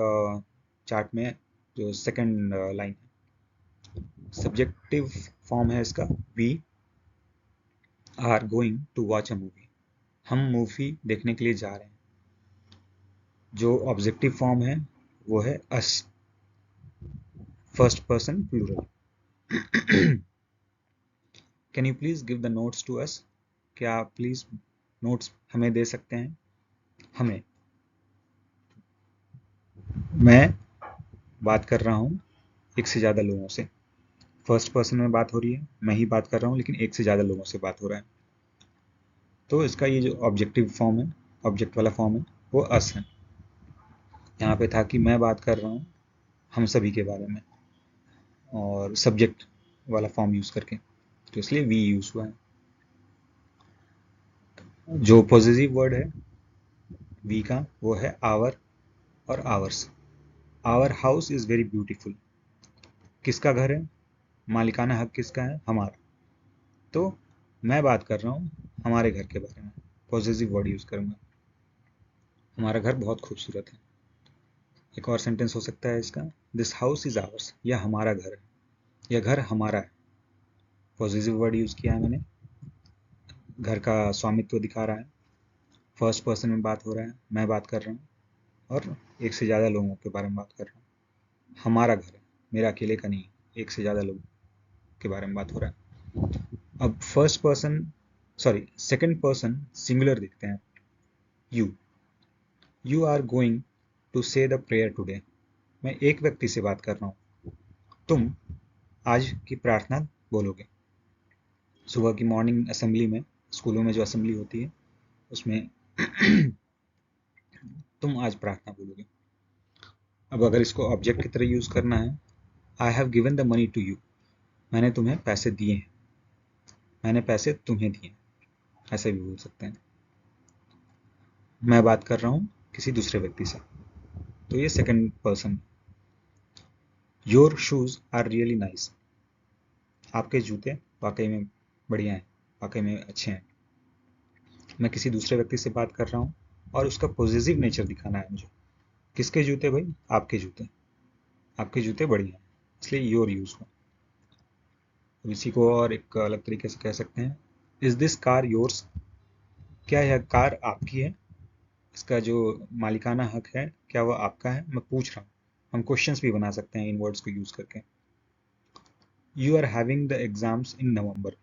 चार्ट में जो सेकंड लाइन है, सब्जेक्टिव फॉर्म है इसका, we are going to watch a movie, हम मूवी देखने के लिए जा रहे हैं। जो ऑब्जेक्टिव फॉर्म है वो है us, first person plural. Can you please give the notes to us, क्या आप प्लीज नोट्स हमें दे सकते हैं, हमें। मैं बात कर रहा हूँ एक से ज़्यादा लोगों से, फर्स्ट पर्सन में बात हो रही है, मैं ही बात कर रहा हूँ लेकिन एक से ज़्यादा लोगों से बात हो रहा है। तो इसका ये जो ऑब्जेक्टिव फॉर्म है, ऑब्जेक्ट वाला फॉर्म है, वो अस है। यहाँ पे था कि मैं बात कर रहा हूँ हम सभी के बारे में, और सब्जेक्ट वाला फॉर्म यूज़ करके, तो इसलिए वी यूज़ हुआ है। जो पॉजिटिव वर्ड है वी का वो है आवर और ours. Our house is very beautiful, किसका घर है, मालिकाना हक किसका है, हमारा। तो मैं बात कर रहा हूँ हमारे घर के बारे में, पॉजिटिव वर्ड यूज़ करूँगा, हमारा घर बहुत खूबसूरत है। एक और सेंटेंस हो सकता है इसका, दिस हाउस इज़ आवर्स, यह हमारा घर है, यह घर हमारा है। पॉजिटिव वर्ड यूज़ किया है मैंने, घर का स्वामित्व दिखा रहा है, फर्स्ट पर्सन में बात हो रहा है, मैं बात कर रहा हूँ, और एक से ज़्यादा लोगों के बारे में बात कर रहा हूँ। हमारा घर है, मेरा अकेले का नहीं, एक से ज़्यादा लोगों के बारे में बात हो रहा है। अब first person, sorry second person singular देखते हैं, you. You are going to say the prayer today, मैं एक व्यक्ति से बात कर रहा हूँ, तुम आज की प्रार्थना बोलोगे। सुबह की मॉर्निंग असेंबली में स्कूलों में जो असेंबली होती है उसमें तुम आज प्रार्थना बोलोगे। अब अगर इसको ऑब्जेक्ट की तरह यूज करना है, I have given the money to you, मैंने तुम्हें पैसे दिए हैं, मैंने पैसे तुम्हें दिए, ऐसे भी बोल सकते हैं। मैं बात कर रहा हूँ किसी दूसरे व्यक्ति से, तो ये second person. Your shoes are really nice, आपके जूते वाकई में बढ़िया हैं, वाकई में अच्छे हैं। मैं किसी दूसरे व्यक्ति से बात कर रहा हूँ और उसका पॉजिटिव नेचर दिखाना है मुझे। किसके जूते भाई? आपके जूते, आपके जूते बढ़िया हैं, इसलिए योर यूज हुआ। अब इसी को और एक अलग तरीके से कह सकते हैं, इज दिस कार योर्स, क्या यह कार आपकी है? इसका जो मालिकाना हक है क्या वह आपका है? मैं पूछ रहा हूँ। हम क्वेश्चंस भी बना सकते हैं इन वर्ड्स को यूज करके। You are having the exams in November.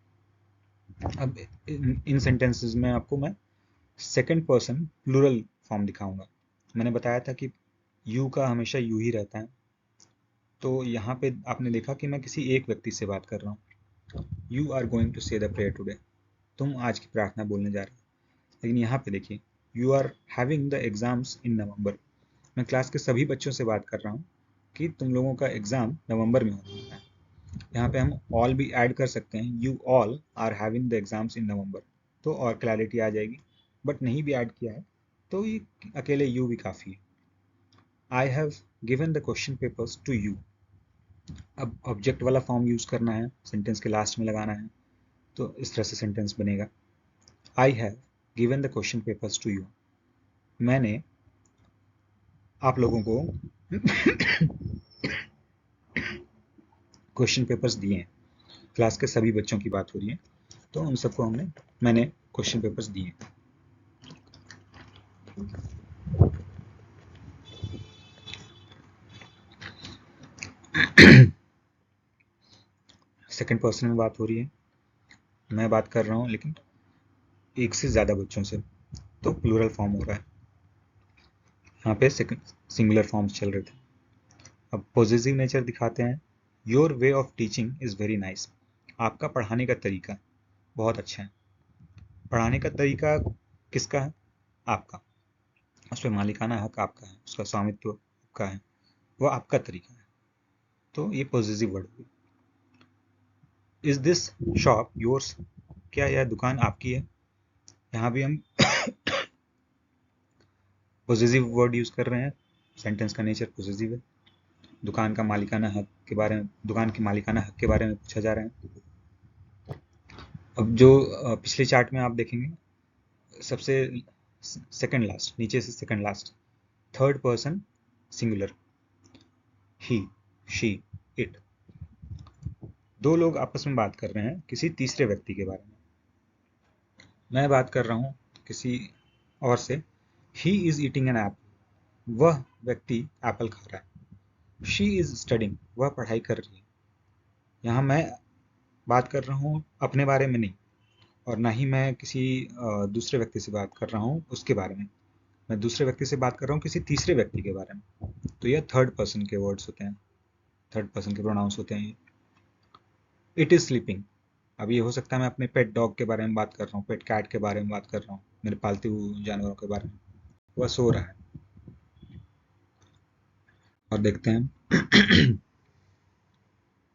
अब इन सेंटेंसेस में आपको मैं सेकंड पर्सन प्लूरल फॉर्म दिखाऊंगा। मैंने बताया था कि यू का हमेशा यू ही रहता है, तो यहाँ पे आपने देखा कि मैं किसी एक व्यक्ति से बात कर रहा हूँ। You are going to say the prayer today, तुम आज की प्रार्थना बोलने जा रहे हो। लेकिन यहाँ पे देखिए, you are having the exams in November, मैं क्लास के सभी बच्चों से बात कर रहा हूँ कि तुम लोगों का एग्जाम नवंबर में होने वाला है। यहाँ पे हम ऑल भी ऐड कर सकते हैं, you all are having the exams in November, तो और क्लैरिटी आ जाएगी। बट नहीं भी ऐड किया है तो ये अकेले यू भी काफ़ी है। I have given the question papers to you, अब ऑब्जेक्ट वाला फॉर्म यूज करना है, सेंटेंस के लास्ट में लगाना है, तो इस तरह से सेंटेंस बनेगा। I have given the question papers to you, मैंने आप लोगों को क्वेश्चन पेपर्स दिए हैं। क्लास के सभी बच्चों की बात हो रही है, तो उन सबको मैंने क्वेश्चन पेपर्स दिए। सेकंड पर्सन में बात हो रही है, मैं बात कर रहा हूँ लेकिन एक से ज़्यादा बच्चों से, तो प्लूरल फॉर्म हो रहा है। यहाँ पे सिंगुलर फॉर्म्स चल रहे थे। अब पॉजिटिव नेचर दिखाते हैं, your way of teaching is very nice, आपका पढ़ाने का तरीका बहुत अच्छा है। पढ़ाने का तरीका किसका है? आपका, उस पर मालिकाना हक आपका है, उसका स्वामित्व आपका है, वो आपका तरीका है, तो ये पॉजिटिव वर्ड हुई। इज दिस शॉप योर्स, क्या यह दुकान आपकी है? यहाँ भी हम पॉजिटिव वर्ड यूज कर रहे हैं, सेंटेंस का नेचर पॉजिटिव है। दुकान का मालिकाना हक के बारे में, दुकान के मालिकाना हक के बारे में पूछा जा रहा है। अब जो पिछले चार्ट में आप देखेंगे, सबसे सेकंड लास्ट, नीचे से second last, third person singular, he, she, it. दो लोग आपस में बात कर रहे हैं किसी तीसरे व्यक्ति के बारे में। मैं बात कर रहा हूँ किसी और से, he is eating an apple, वह व्यक्ति एप्पल खा रहा है। शी इज स्टडिंग, वह पढ़ाई कर रही है। यहाँ मैं बात कर रहा हूँ अपने बारे में नहीं, और ना ही मैं किसी दूसरे व्यक्ति से बात कर रहा हूँ उसके बारे में। मैं दूसरे व्यक्ति से बात कर रहा हूँ किसी तीसरे व्यक्ति के बारे में, तो यह थर्ड पर्सन के वर्ड्स होते हैं, थर्ड पर्सन के प्रोनाउंस होते हैं। इट इज स्लीपिंग, अब ये हो सकता है मैं अपने पेट डॉग के बारे में बात कर रहा हूँ, पेट कैट के बारे में बात कर रहा हूँ, मेरे पालतू जानवरों के बारे में, वह सो रहा है। और देखते हैं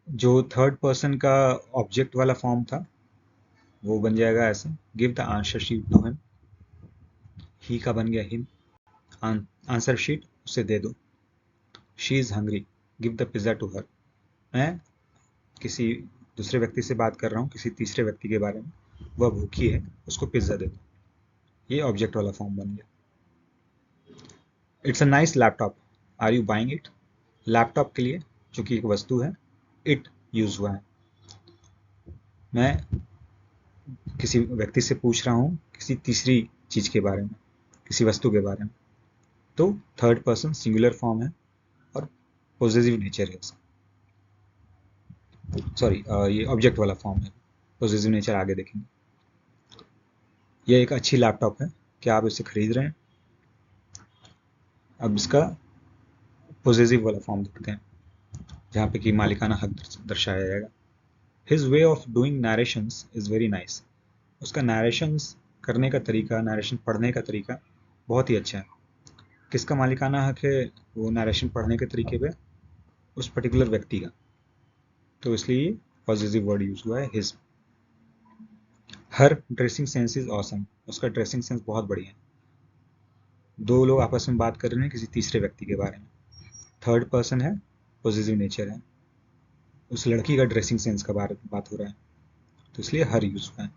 जो थर्ड पर्सन का ऑब्जेक्ट वाला फॉर्म था वो बन जाएगा ऐसे, give the answer sheet to him, he का बन गया हिम, आंसर शीट उसे दे दो। She is hungry, give the pizza to her, मैं किसी दूसरे व्यक्ति से बात कर रहा हूँ किसी तीसरे व्यक्ति के बारे में, वह भूखी है, उसको पिज्जा दे दो। ये ऑब्जेक्ट वाला फॉर्म बन गया। It's a nice laptop, are you buying it, laptop के लिए जो कि एक वस्तु है, इट यूज हुआ है। मैं किसी व्यक्ति से पूछ रहा हूँ किसी तीसरी चीज के बारे में, किसी वस्तु के बारे में, तो थर्ड पर्सन सिंगुलर फॉर्म है और पॉजिटिव नेचर है उसका। सॉरी, ये ऑब्जेक्ट वाला फॉर्म है, पॉजिटिव नेचर आगे देखेंगे। ये एक अच्छी लैपटॉप है, क्या आप इसे खरीद रहे हैं? अब इसका पॉजिटिव वाला फॉर्म देखते हैं, जहाँ पे कि मालिकाना हक दर्शाया जाएगा। His way of doing narrations is very nice, उसका नरेशंस करने का तरीका, नरेशन पढ़ने का तरीका बहुत ही अच्छा है। किसका मालिकाना हक है वो नरेशन पढ़ने के तरीके पे? उस पर्टिकुलर व्यक्ति का, तो इसलिए पॉजिटिव वर्ड यूज हुआ है his. Her dressing sense is awesome, उसका ड्रेसिंग सेंस बहुत बढ़िया है। दो लोग आपस में बात कर रहे हैं किसी तीसरे व्यक्ति के बारे में, थर्ड पर्सन है, पॉजिटिव नेचर है, उस लड़की का ड्रेसिंग सेंस का बात हो रहा है, तो इसलिए हर यूज हुआ है।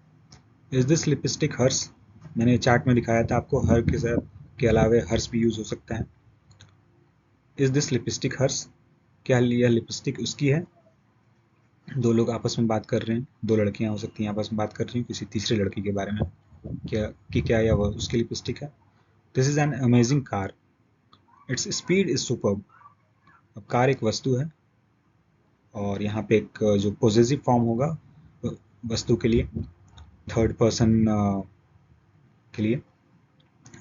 इज दिस लिपस्टिक हर्स, मैंने चार्ट में दिखाया था आपको, हर के साथ के अलावे हर्स भी यूज हो सकता है। इज दिस लिपस्टिक हर्स, क्या यह लिपस्टिक उसकी है? दो लोग आपस में बात कर रहे हैं, दो लड़कियां हो सकती हैं आपस में बात कर रही हैं किसी तीसरे लड़की के बारे में, क्या यह वह उसकी लिपस्टिक है? This is an amazing car, its speed is superb. अब कार एक वस्तु है, और यहाँ पे एक जो पॉजेसिव फॉर्म होगा वस्तु के लिए, थर्ड पर्सन के लिए,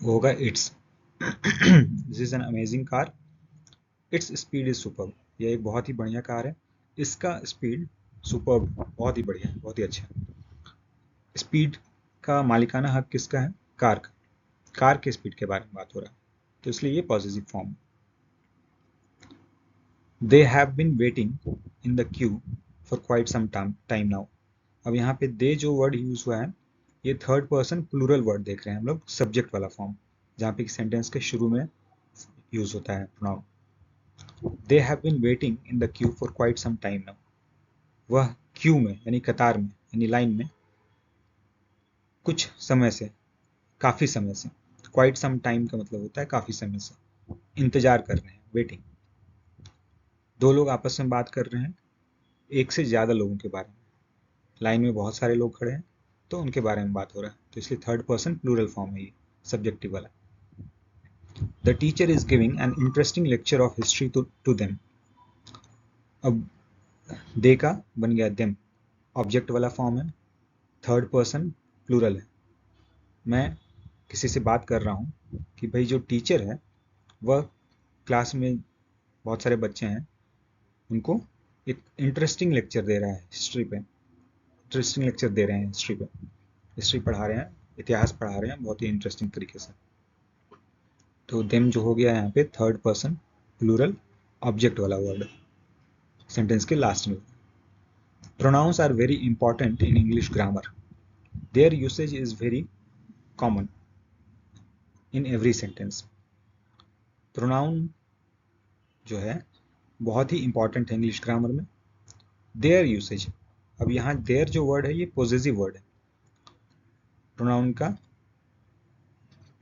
वो होगा it's. This is an amazing car, its speed is superb, यह एक बहुत ही बढ़िया कार है, इसका स्पीड सुपर्ब, बहुत ही बढ़िया है, बहुत ही अच्छा है। स्पीड का मालिकाना हक किसका है? कार का, कार के स्पीड के बारे में बात हो रहा है, तो इसलिए ये positive form. They have been waiting in the queue for quite some time now. अब यहाँ पे दे जो वर्ड यूज हुआ है, ये थर्ड पर्सन प्लूरल वर्ड देख रहे हैं हम लोग, सब्जेक्ट वाला फॉर्म, जहाँ पे सेंटेंस के शुरू में यूज होता है pronoun. They have been waiting in the queue for quite some time now, वह क्यू में यानी कतार में यानी लाइन में कुछ समय से, काफी समय से, क्वाइट सम टाइम का मतलब होता है काफी समय से, इंतजार कर रहे हैं, वेटिंग। दो लोग आपस में बात कर रहे हैं एक से ज्यादा लोगों के बारे में, लाइन में बहुत सारे लोग खड़े हैं तो उनके बारे में बात हो रहा है, तो इसलिए थर्ड पर्सन प्लूरल फॉर्म है ये, सब्जेक्टिव वाला। The teacher is giving an interesting lecture of history to them. अब दे का बन गया देम, ऑब्जेक्ट वाला फॉर्म है, थर्ड पर्सन प्लूरल है। मैं किसी से बात कर रहा हूँ कि भाई जो टीचर है वह क्लास में बहुत सारे बच्चे हैं, उनको एक इंटरेस्टिंग लेक्चर दे रहा है हिस्ट्री पे, इंटरेस्टिंग लेक्चर दे रहे हैं हिस्ट्री पे, हिस्ट्री पढ़ा रहे हैं, इतिहास पढ़ा रहे हैं बहुत ही इंटरेस्टिंग तरीके से। तो देम जो हो गया यहाँ पे थर्ड पर्सन प्लूरल ऑब्जेक्ट वाला वर्ड सेंटेंस के लास्ट में। Pronouns are very important in English grammar, their usage is very common in every sentence. Pronoun जो है बहुत ही इंपॉर्टेंट है इंग्लिश ग्रामर में, देयर यूसेज। अब यहाँ देयर जो वर्ड है ये पॉजेसिव वर्ड है, प्रोनाउन का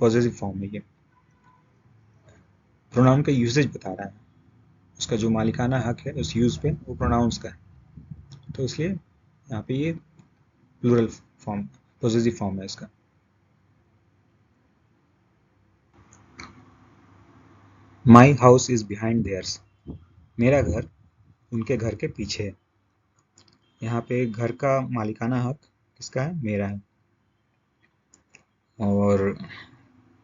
पॉजेसिव फॉर्म है ये, प्रोनाउन का यूसेज बता रहा है, उसका जो मालिकाना हक है उस यूज पे वो प्रोनाउंस का है, तो इसलिए यहाँ पे ये प्लूरल फॉर्म, पॉजेसिव फॉर्म है इसका। My house is behind theirs, मेरा घर उनके घर के पीछे है। यहाँ पे घर का मालिकाना हक किसका है? मेरा है, और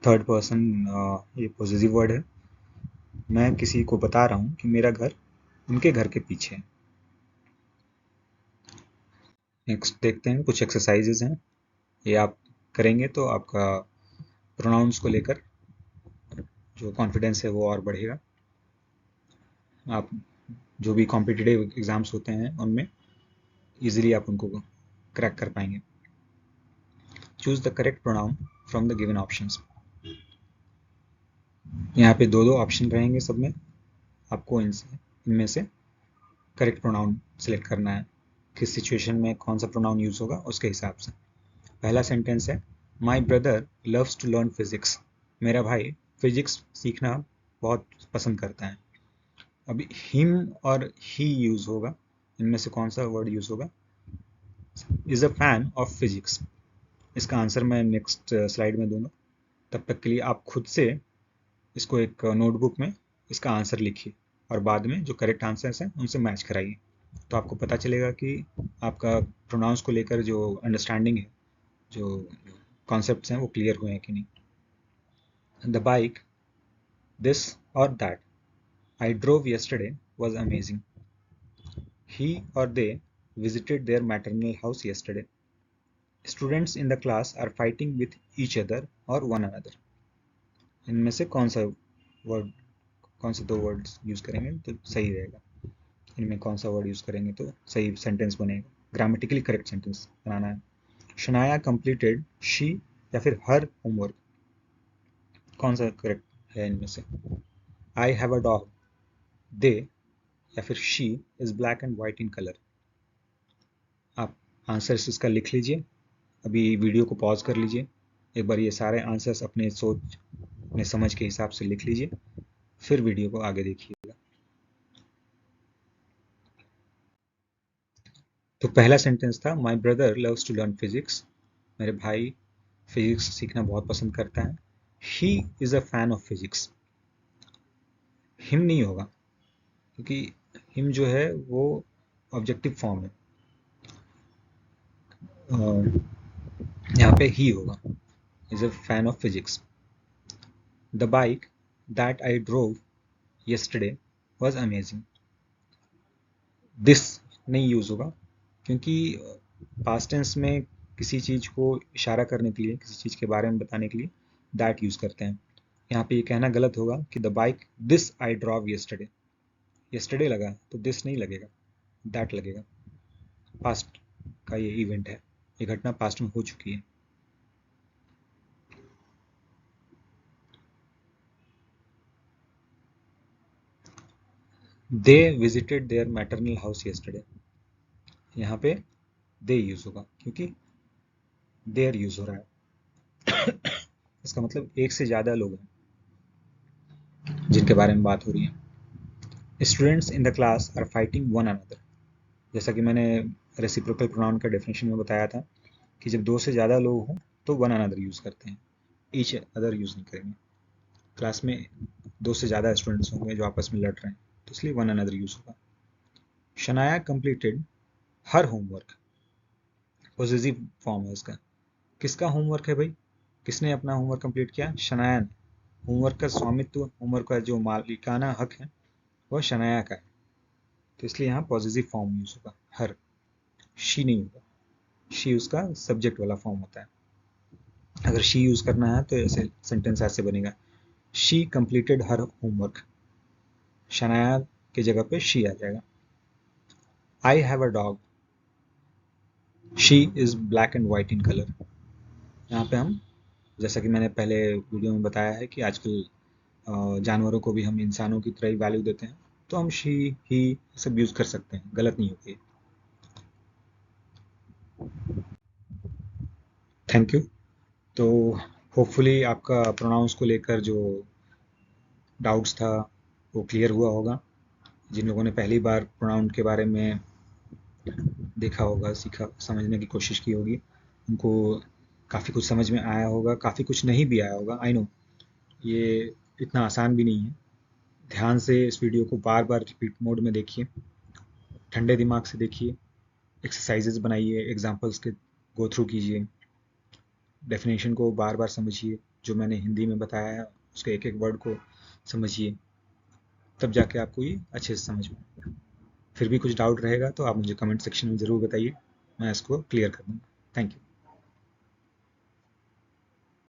थर्ड पर्सन ये पॉजेसिव वर्ड है, मैं किसी को बता रहा हूँ कि मेरा घर उनके घर के पीछे है। नेक्स्ट देखते हैं, कुछ एक्सरसाइजेज हैं, ये आप करेंगे तो आपका प्रोनाउंस को लेकर जो कॉन्फिडेंस है वो और बढ़ेगा। आप जो भी कॉम्पिटिटिव एग्जाम्स होते हैं उनमें इजीली आप उनको क्रैक कर पाएंगे। Choose the correct pronoun from the given options. यहाँ पे दो दो ऑप्शन रहेंगे सब में, आपको इनमें से करेक्ट प्रोनाउन सेलेक्ट करना है, किस सिचुएशन में कौन सा प्रोनाउन यूज होगा उसके हिसाब से। पहला सेंटेंस है my brother loves to learn physics, मेरा भाई फिजिक्स सीखना बहुत पसंद करता है। अभी हिम और ही यूज होगा, इनमें से कौन सा वर्ड यूज होगा? Is a fan of physics. इसका आंसर मैं नेक्स्ट स्लाइड में दूंगा, तब तक के लिए आप खुद से इसको एक नोटबुक में इसका आंसर लिखिए और बाद में जो करेक्ट आंसर्स हैं उनसे मैच कराइए, तो आपको पता चलेगा कि आपका प्रोनाउंस को लेकर जो अंडरस्टैंडिंग है, जो कॉन्सेप्ट्स हैं वो क्लियर हुए हैं कि नहीं। द बाइक दिस और that I drove yesterday was amazing. He or they visited their maternal house yesterday. Students in the class are fighting with each other और वन अनदर। इनमें से वर्ड कौन से दो वर्ड्स यूज करेंगे तो सही रहेगा? इनमें कौन सा वर्ड यूज करेंगे तो सही सेंटेंस बनेगा? ग्रामेटिकली करेक्ट सेंटेंस बनाना है। शनाया कंप्लीटेड शी या फिर हर होमवर्क, कौन सा करेक्ट है इनमें से? आई हैव अ डॉग, दे या फिर she is black and white in colour. आप आंसर्स इसका लिख लीजिए, अभी वीडियो को पॉज कर लीजिए, एक बार ये सारे आंसर्स अपने सोच अपने समझ के हिसाब से लिख लीजिए, फिर वीडियो को आगे देखिएगा। तो पहला सेंटेंस था my brother loves to learn physics, मेरे भाई फिजिक्स सीखना बहुत पसंद करता है। He is a fan of physics, him नहीं होगा क्योंकि हिम जो है वो ऑब्जेक्टिव फॉर्म है, यहाँ पे ही होगा, is a fan of physics. The bike that I drove yesterday was amazing, this नहीं यूज होगा क्योंकि पास्ट टेंस में किसी चीज को इशारा करने के लिए, किसी चीज के बारे में बताने के लिए दैट यूज करते हैं। यहाँ पे ये कहना गलत होगा कि the bike this I drove yesterday, yesterday लगा तो दिस नहीं लगेगा, दैट लगेगा। पास्ट का ये इवेंट है, ये घटना पास्ट में हो चुकी है। They visited their maternal house yesterday, यहाँ पे दे यूज होगा क्योंकि देयर यूज हो रहा है। इसका मतलब एक से ज्यादा लोग हैं जिनके बारे में बात हो रही है। Students in the class are fighting one another, जैसा कि मैंने रेसिप्रोकल प्रोनाउन का डेफिनेशन में बताया था कि जब दो से ज़्यादा लोग हों तो वन अनदर यूज़ करते हैं, ईच अदर यूज़ नहीं करेंगे। क्लास में दो से ज़्यादा स्टूडेंट्स होंगे जो आपस में लड़ रहे हैं तो इसलिए वन अनदर यूज़ होगा। Shanaya completed her homework, positive form है इसका। किसका होमवर्क है भाई? किसने अपना होमवर्क कंप्लीट किया? शनाया ने। होमवर्क का स्वामित्व, होमवर्क का जो मालिकाना हक है वह शनाया का है, तो इसलिए यहाँ पॉजिटिव फॉर्म यूज होगा, हर। शी नहीं होगा, शी उसका सब्जेक्ट वाला फॉर्म होता है। अगर शी यूज करना है तो ऐसे सेंटेंस ऐसे बनेगा, she completed her homework, Shanaya की जगह पे शी आ जाएगा। I have a dog, she is black and white in colour. यहाँ पे हम, जैसा कि मैंने पहले वीडियो में बताया है कि आजकल जानवरों को भी हम इंसानों की तरह ही वैल्यू देते हैं, तो हम शी ही सब यूज कर सकते हैं, गलत नहीं होगी। Thank you. तो होपफुली आपका प्रोनाउंस को लेकर जो डाउट्स था वो क्लियर हुआ होगा। जिन लोगों ने पहली बार प्रोनाउन के बारे में देखा होगा, सीखा, समझने की कोशिश की होगी, उनको काफ़ी कुछ समझ में आया होगा, काफ़ी कुछ नहीं भी आया होगा। आई नो ये इतना आसान भी नहीं है। ध्यान से इस वीडियो को बार बार रिपीट मोड में देखिए, ठंडे दिमाग से देखिए, एक्सरसाइजेज बनाइए, एग्जाम्पल्स के गो थ्रू कीजिए, डेफिनेशन को बार बार समझिए, जो मैंने हिंदी में बताया है उसके एक एक वर्ड को समझिए, तब जाके आपको ये अच्छे से समझ में आएगा। फिर भी कुछ डाउट रहेगा तो आप मुझे कमेंट सेक्शन में ज़रूर बताइए, मैं इसको क्लियर कर दूँगा। Thank you.